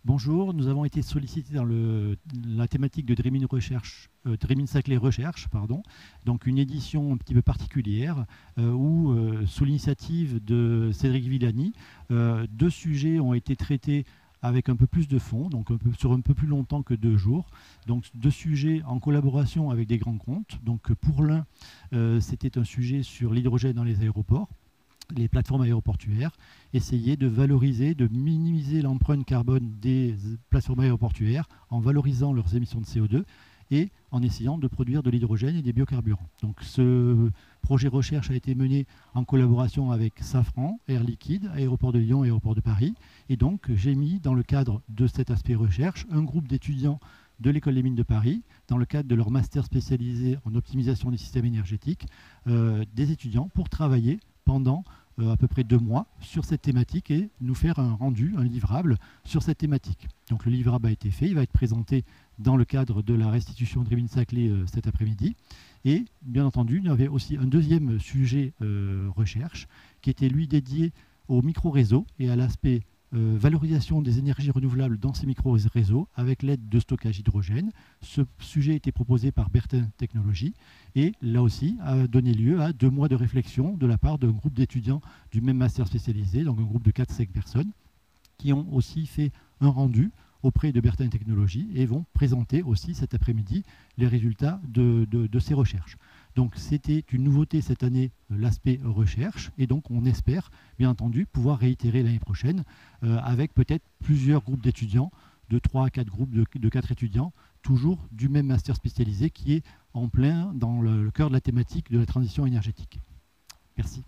Bonjour, nous avons été sollicités dans la thématique de Dream Recherche, Dream Saclay Recherche, pardon, donc une édition un petit peu particulière où, sous l'initiative de Cédric Villani, deux sujets ont été traités avec un peu plus de fond, donc sur un peu plus longtemps que 2 jours. Donc deux sujets en collaboration avec des grands comptes. Donc pour l'un, c'était un sujet sur l'hydrogène dans les aéroports, les plateformes aéroportuaires, essayer de valoriser, de minimiser l'empreinte carbone des plateformes aéroportuaires en valorisant leurs émissions de CO2 et en essayant de produire de l'hydrogène et des biocarburants. Donc ce projet recherche a été mené en collaboration avec Safran, Air Liquide, Aéroport de Lyon et Aéroport de Paris. Et donc j'ai mis dans le cadre de cet aspect recherche un groupe d'étudiants de l'École des mines de Paris, dans le cadre de leur master spécialisé en optimisation des systèmes énergétiques, des étudiants pour travailler pendant à peu près 2 mois sur cette thématique et nous faire un rendu, un livrable sur cette thématique. Donc le livrable a été fait, il va être présenté dans le cadre de la restitution de Dream Saclay cet après-midi. Et bien entendu, il y avait aussi un deuxième sujet recherche qui était lui dédié au micro-réseau et à l'aspect valorisation des énergies renouvelables dans ces micro-réseaux avec l'aide de stockage hydrogène. Ce sujet a été proposé par Bertin Technologies et là aussi a donné lieu à 2 mois de réflexion de la part d'un groupe d'étudiants du même master spécialisé, donc un groupe de 4-5 personnes qui ont aussi fait un rendu auprès de Bertin Technologies et vont présenter aussi cet après-midi les résultats de ces recherches. Donc c'était une nouveauté cette année, l'aspect recherche, et donc on espère bien entendu pouvoir réitérer l'année prochaine avec peut-être plusieurs groupes d'étudiants, de 3 à 4 groupes de 4 étudiants, toujours du même master spécialisé qui est en plein dans le cœur de la thématique de la transition énergétique. Merci.